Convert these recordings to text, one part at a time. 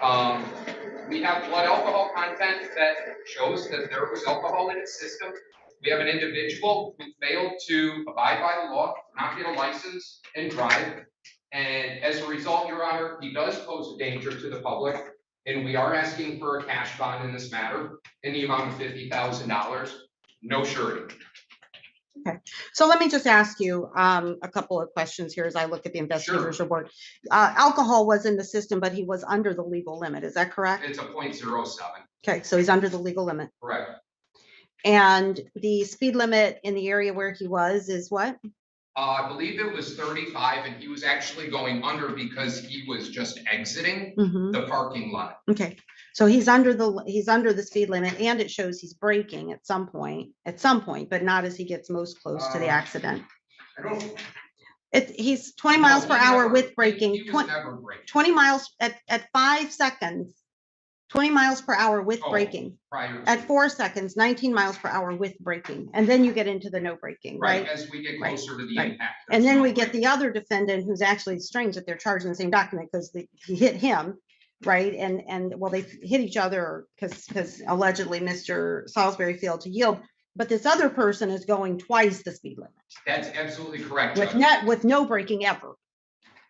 We have blood alcohol content that shows that there was alcohol in his system. We have an individual who failed to abide by the law, not get a license, and drive. And as a result, Your Honor, he does pose a danger to the public. And we are asking for a cash bond in this matter in the amount of $50,000, no surety. Okay, so let me just ask you a couple of questions here as I look at the investigator's report. Alcohol was in the system, but he was under the legal limit. Is that correct? It's a 0.07. Okay, so he's under the legal limit. Correct. And the speed limit in the area where he was is what? I believe it was 35, and he was actually going under because he was just exiting the parking lot. Okay, so he's under the speed limit, and it shows he's braking at some point, but not as he gets most close to the accident. He's 20 miles per hour with braking. 20 miles at 5 seconds. 20 miles per hour with braking. At 4 seconds, 19 miles per hour with braking. And then you get into the no braking, right? As we get closer to the impact. And then we get the other defendant who's actually strange that they're charged in the same document because he hit him, right? And well, they hit each other because allegedly Mr. Salisbury failed to yield. But this other person is going twice the speed limit. That's absolutely correct. With no braking ever.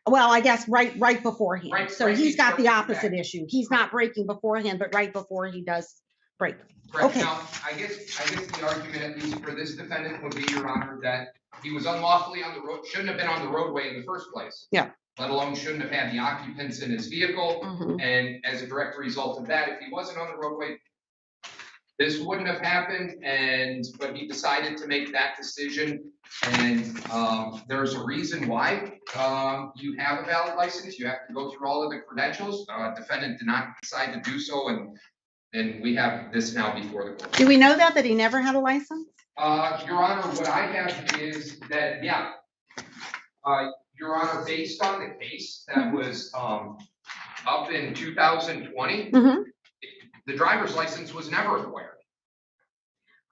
Well, I guess right beforehand. So he's got the opposite issue. He's not braking beforehand, but right before he does brake. Okay. Now, I guess the argument, at least for this defendant, would be, Your Honor, that he was unlawfully on the road, shouldn't have been on the roadway in the first place. Yeah. Let alone shouldn't have had the occupants in his vehicle. And as a direct result of that, if he wasn't on the roadway, this wouldn't have happened. But he decided to make that decision. And there's a reason why you have a valid license. You have to go through all of the credentials. Defendant did not decide to do so, and we have this now before the court. Do we know that he never had a license? Your Honor, what I have is that, yeah. Your Honor, based on the case that was up in 2020, the driver's license was never acquired.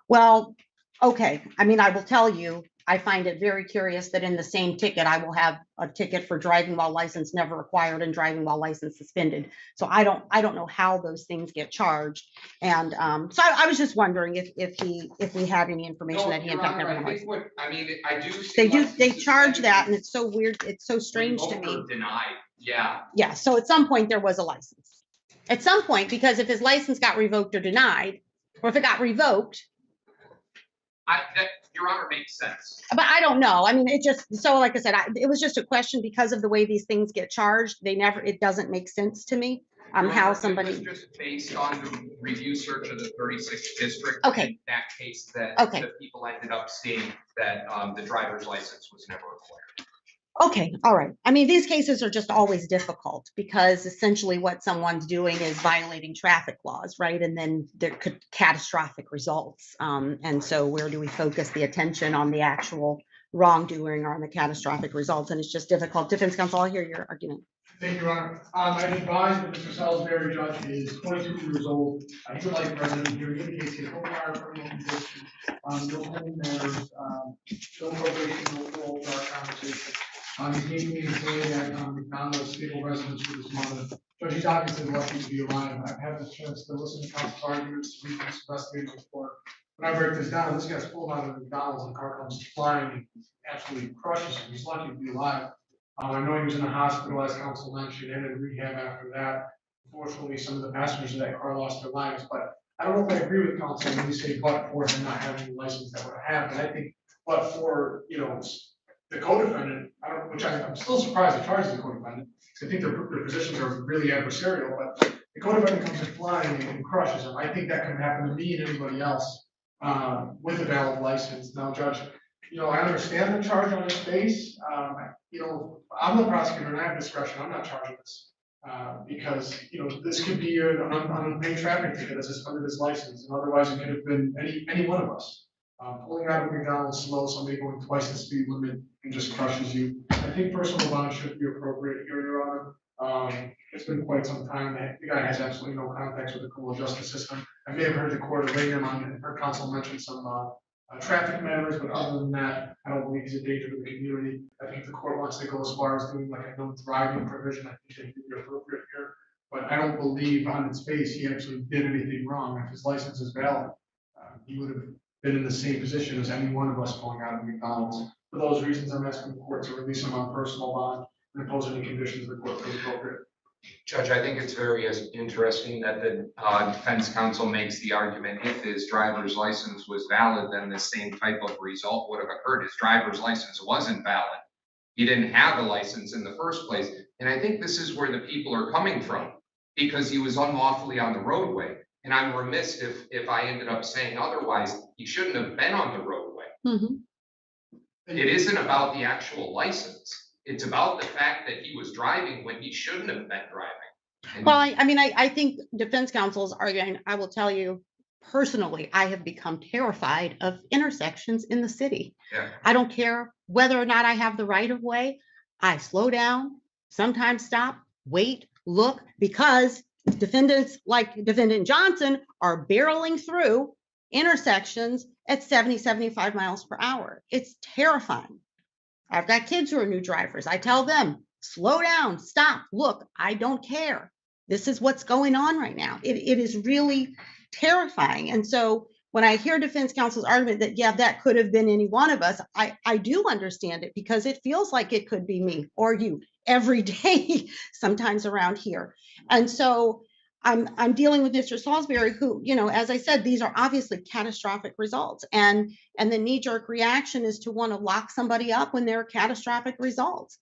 Well, okay. I mean, I will tell you, I find it very curious that in the same ticket, I will have a ticket for driving while license never acquired and driving while license suspended. So I don't know how those things get charged. And so I was just wondering if we had any information that he in fact never had a license. I mean, I do. They charge that, and it's so weird. It's so strange to me. Denied. Yeah. Yeah. So at some point there was a license. At some point, because if his license got revoked or denied, or if it got revoked. That, Your Honor, makes sense. But I don't know. I mean, it just, so like I said, it was just a question because of the way these things get charged. It doesn't make sense to me how somebody. It was just based on the review search of the 36th district. Okay. In that case that the people ended up seeing that the driver's license was never acquired. Okay, all right. I mean, these cases are just always difficult because essentially what someone's doing is violating traffic laws, right? And then there could catastrophic results. And so where do we focus the attention on the actual wrongdoing or on the catastrophic results? And it's just difficult. Defense counsel, I'll hear your argument. Thank you, Your Honor. I advise that Mr. Salisbury, judge, is 22 years old. He's a life resident here. He indicates he has no prior criminal conviction, no home matters, no probation, no parole, dark conversation. He's maintaining employee at McDonald's, stable residence with his mother. Judge, he's obviously lucky to be alive. I've had the chance to listen to counsel's arguments, read this investigative report. When I break this down, this guy's pulled out of McDonald's and the car comes flying and absolutely crushes him. He's lucky to be alive. I know he was in the hospital, as counsel mentioned, and in rehab after that. Unfortunately, some of the passengers of that car lost their lives. But I don't know if I agree with counsel when you say but for him not having a license that would have happened. I think but for, the co-defendant, which I'm still surprised they charged the co-defendant. I think their positions are really adversarial, but the co-defendant comes in flying and crushes him. I think that can happen to me and anybody else with a valid license. Now, Judge, I understand the charge on his face. I'm the prosecutor and I have discretion. I'm not charging this because, this could be an unpaid traffic ticket under this license, and otherwise it could have been any one of us. Pulling out of McDonald's slow, somebody going twice the speed limit and just crushes you. I think personal bond should be appropriate here, Your Honor. It's been quite some time. The guy has absolutely no contacts with the criminal justice system. I may have heard the court arraign him on, and heard counsel mention some traffic matters, but other than that, I don't believe he's a danger to the community. I think if the court wants to go as far as doing like a no driving provision, I think they could be appropriate here. but I don't believe on its face he actually did anything wrong. If his license is valid, he would have been in the same position as any one of us pulling out of McDonald's. For those reasons, I'm asking the court to release him on personal bond and impose any conditions the court feels appropriate. Judge, I think it's very interesting that the defense counsel makes the argument if his driver's license was valid, then the same type of result would have occurred. His driver's license wasn't valid. He didn't have a license in the first place. And I think this is where the people are coming from, because he was unlawfully on the roadway. And I'm remiss if I ended up saying otherwise. He shouldn't have been on the roadway. Mm-hmm. It isn't about the actual license. It's about the fact that he was driving when he shouldn't have been driving. And Well, I think defense counsel is arguing, I will tell you personally, I have become terrified of intersections in the city. Yeah. I don't care whether or not I have the right of way. I slow down, sometimes stop, wait, look, because defendants like Defendant Johnson are barreling through intersections at 70, 75 miles per hour. It's terrifying. I've got kids who are new drivers. I tell them, slow down, stop, look, I don't care. This is what's going on right now. It is really terrifying. And so when I hear defense counsel's argument that, yeah, that could have been any one of us, I do understand it, because it feels like it could be me or you every day, sometimes around here. And so I'm dealing with Mr. Salisbury, who, as I said, these are obviously catastrophic results. And the knee-jerk reaction is to want to lock somebody up when there are catastrophic results.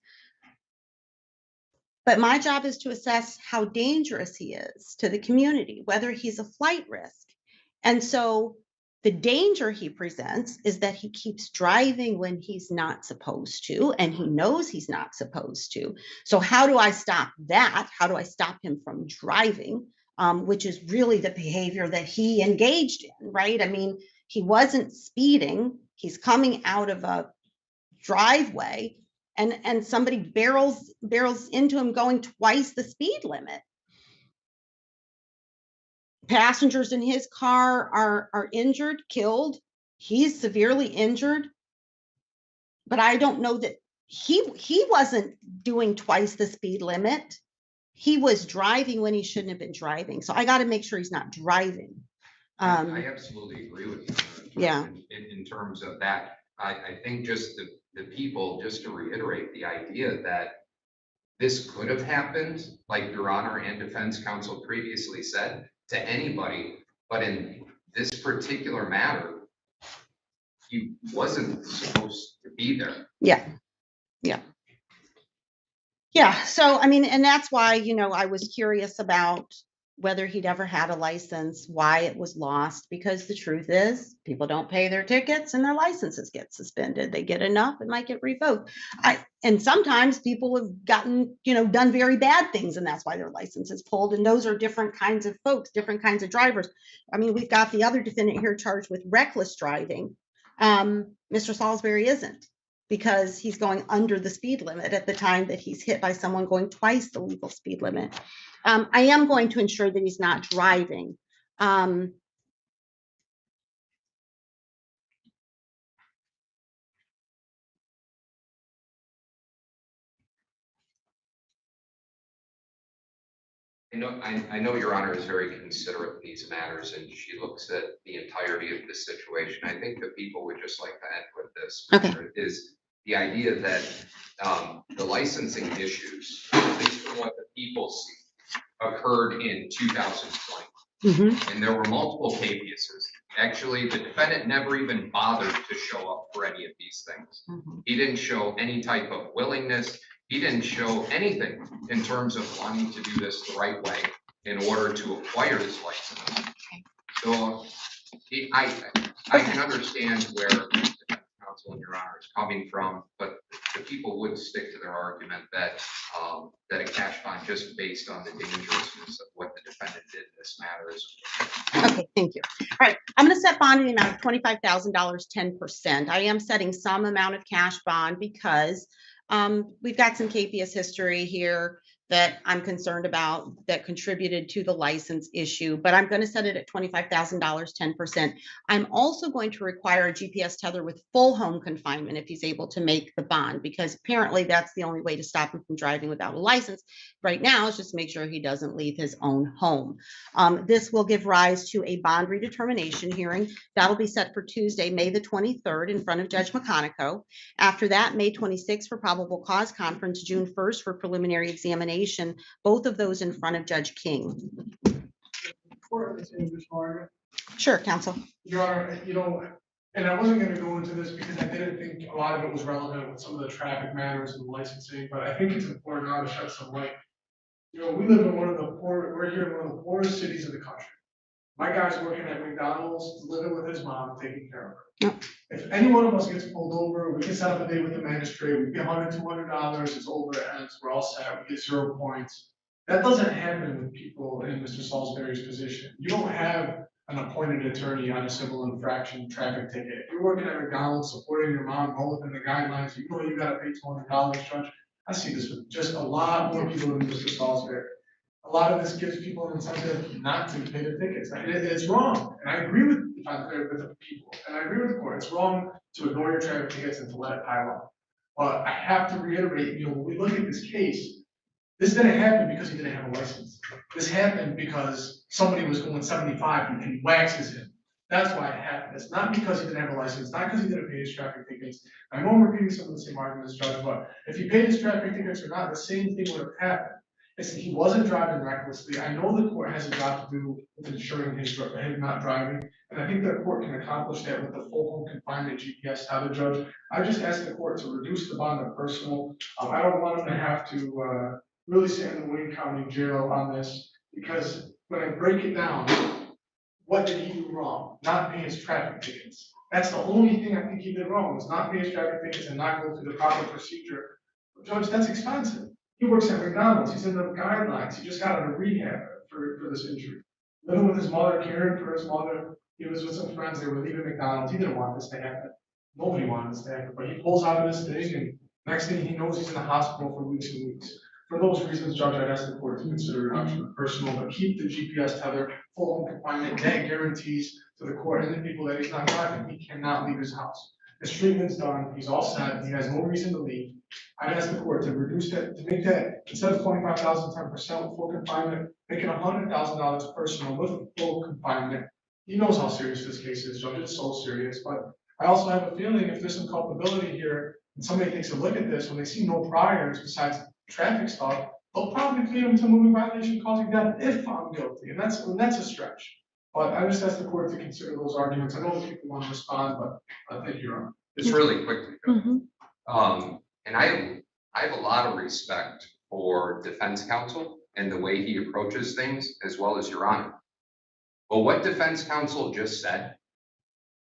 But my job is to assess how dangerous he is to the community, whether he's a flight risk. And so the danger he presents is that he keeps driving when he's not supposed to, and he knows he's not supposed to. So how do I stop that? How do I stop him from driving? Which is really the behavior that he engaged in, right? I mean, he wasn't speeding. He's coming out of a driveway, and somebody barrels into him going twice the speed limit. Passengers in his car are injured, killed. He's severely injured. But I don't know that he wasn't doing twice the speed limit. He was driving when he shouldn't have been driving. So I got to make sure he's not driving. I absolutely agree with you. Yeah. In terms of that, I think just the people, just to reiterate the idea that this could have happened, like Your Honor and defense counsel previously said, to anybody, but in this particular matter, he wasn't supposed to be there. Yeah. So, and that's why, I was curious about whether he'd ever had a license, why it was lost, because the truth is people don't pay their tickets and their licenses get suspended. They get enough, it might get revoked. And sometimes people have gotten, done very bad things, and that's why their license is pulled. And those are different kinds of folks, different kinds of drivers. We've got the other defendant here charged with reckless driving. Mr. Salisbury isn't, because he's going under the speed limit at the time that he's hit by someone going twice the legal speed limit. I am going to ensure that he's not driving. I know Your Honor is very considerate of these matters, and she looks at the entirety of this situation. I think the people would just like to end with this. Okay. Is the idea that the licensing issues, at least from what the people see, occurred in 2020. Mm-hmm. And there were multiple cases. Actually, the defendant never even bothered to show up for any of these things. Mm-hmm. He didn't show any type of willingness. He didn't show anything in terms of wanting to do this the right way in order to acquire his license. Okay. So I can understand where the counsel and Your Honor is coming from, but the people would stick to their argument that that a cash bond just based on the dangerousness of what the defendant did in this matter is. Okay, thank you. All right, I'm going to set bond in the amount of $25,000, 10%. I am setting some amount of cash bond because we've got some capious history here. that I'm concerned about that contributed to the license issue, but I'm going to set it at $25,000, 10%. I'm also going to require a GPS tether with full home confinement if he's able to make the bond, because apparently that's the only way to stop him from driving without a license. Right now, is just make sure he doesn't leave his own home. This will give rise to a bond redetermination hearing. That'll be set for Tuesday, May the 23rd in front of Judge McConico. After that, May 26th for probable cause conference, June 1st for preliminary examination, both of those in front of Judge King. Sure, counsel. Your Honor, and I wasn't going to go into this because I didn't think a lot of it was relevant with some of the traffic matters and licensing, but I think it's important now to shed some light. We live in we're here in one of the poorest cities of the country. My guy's working at McDonald's, living with his mom, taking care of her. Yep. If any one of us gets pulled over, we can set up a date with the magistrate, we get $100, $200, it's over, and we're all set, we get 0 points. That doesn't happen with people in Mr. Salisbury's position. You don't have an appointed attorney on a civil infraction traffic ticket. If you're working at McDonald's, supporting your mom, all within the guidelines, you gotta pay $200, Judge. I see this with just a lot more people than Mr. Salisbury. A lot of this gives people an incentive not to pay the tickets. It's wrong, and I agree with the people, and I agree with the court. It's wrong to ignore your traffic tickets and to let it pile up. But I have to reiterate, when we look at this case, this didn't happen because he didn't have a license. This happened because somebody was going 75 and he waxes him. That's why it happened. It's not because he didn't have a license, not because he didn't pay his traffic tickets. I know I'm repeating some of the same arguments, Judge, but if he paid his traffic tickets or not, the same thing would have happened. He wasn't driving recklessly. I know the court has a job to do with ensuring him not driving, and I think the court can accomplish that with the full home confinement GPS tether, Judge. I just asked the court to reduce the bond to personal. I don't want him to have to really sit in the Wayne County Jail on this, because when I break it down, what did he do wrong? Not pay his traffic tickets. That's the only thing I think he did wrong, was not pay his traffic tickets and not go through the proper procedure. Judge, that's expensive. He works at McDonald's. He's in the guidelines. He just got out of rehab for this injury. Living with his mother, caring for his mother. He was with some friends. They were leaving McDonald's. He didn't want this to happen. Nobody wanted this to happen. But he pulls out of this thing, and next thing he knows, he's in the hospital for weeks and weeks. For those reasons, Judge, I'd ask the court to consider an option of personal, but keep the GPS tether, full home confinement. That guarantees to the court and the people that he's not driving. He cannot leave his house. His treatment's done. He's all set. He has no reason to leave. I'd ask the court to reduce that, to make that, instead of $25,000, 10% with full confinement, make it $100,000 personal with full confinement. He knows how serious this case is, Judge. It's so serious. But I also have a feeling if there's some culpability here, and somebody takes a look at this, when they see no priors besides traffic stuff, they'll probably plead him to moving violation causing death if found guilty, and that's a stretch. But I just ask the court to consider those arguments. I know that people want to respond, but thank you, Your Honor. Just really quickly, and I have a lot of respect for defense counsel and the way he approaches things, as well as Your Honor. But what defense counsel just said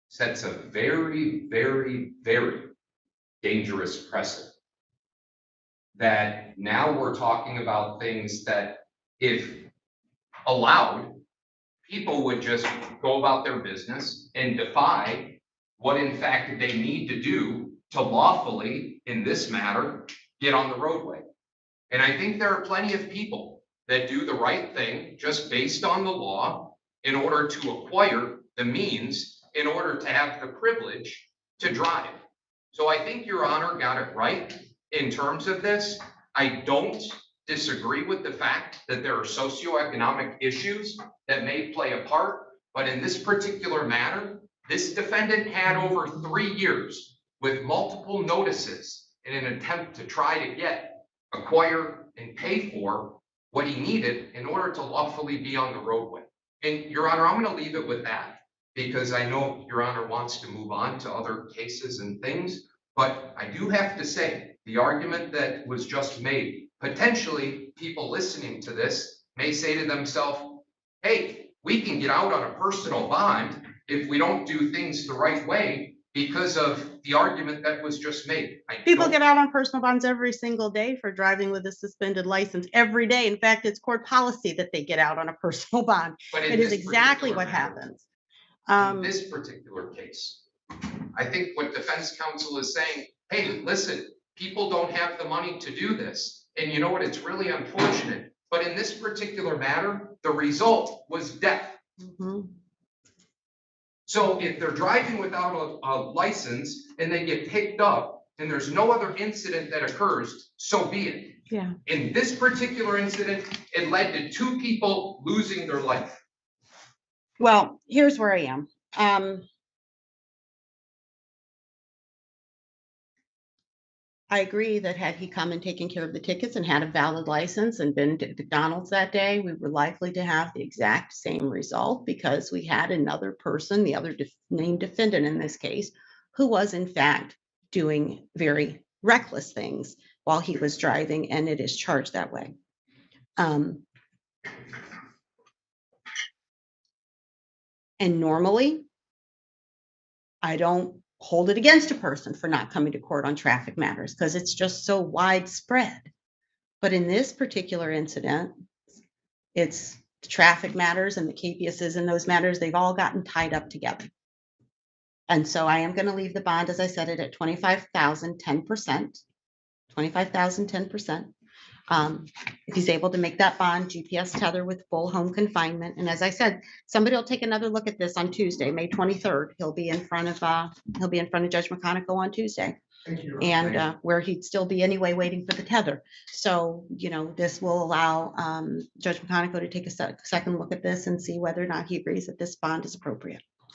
sets a very, very, very dangerous precedent. That now we're talking about things that, if allowed, people would just go about their business and defy what in fact they need to do to lawfully, in this matter, get on the roadway. And I think there are plenty of people that do the right thing just based on the law in order to acquire the means in order to have the privilege to drive. So I think Your Honor got it right in terms of this. I don't disagree with the fact that there are socioeconomic issues that may play a part, but in this particular matter, this defendant had over 3 years with multiple notices in an attempt to try to get, acquire, and pay for what he needed in order to lawfully be on the roadway. And Your Honor, I'm going to leave it with that, because I know Your Honor wants to move on to other cases and things, but I do have to say, the argument that was just made, potentially people listening to this may say to themselves, hey, we can get out on a personal bond if we don't do things the right way because of the argument that was just made. People get out on personal bonds every single day for driving with a suspended license, every day. In fact, it's court policy that they get out on a personal bond. It is exactly what happens. In this particular case, I think what defense counsel is saying, hey, listen, people don't have the money to do this. And you know what? It's really unfortunate. But in this particular matter, the result was death. Mhm. So if they're driving without a license and they get picked up and there's no other incident that occurs, so be it. Yeah. In this particular incident, it led to 2 people losing their life. Well, here's where I am. I agree that had he come and taken care of the tickets and had a valid license and been to McDonald's that day, we were likely to have the exact same result because we had another person, the other named defendant in this case, who was in fact doing very reckless things while he was driving, and it is charged that way. And normally, I don't hold it against a person for not coming to court on traffic matters because it's just so widespread. But in this particular incident, it's the traffic matters and the KPSs in those matters, they've all gotten tied up together. And so I am going to leave the bond, as I said, it at 25,000, 10%, 25,000, 10%. If he's able to make that bond, GPS tether with full home confinement. And as I said, somebody will take another look at this on Tuesday, May 23rd. He'll be in front of Judge McConico on Tuesday. Thank you. And where he'd still be anyway waiting for the tether. So, this will allow Judge McConico to take a second look at this and see whether or not he agrees that this bond is appropriate.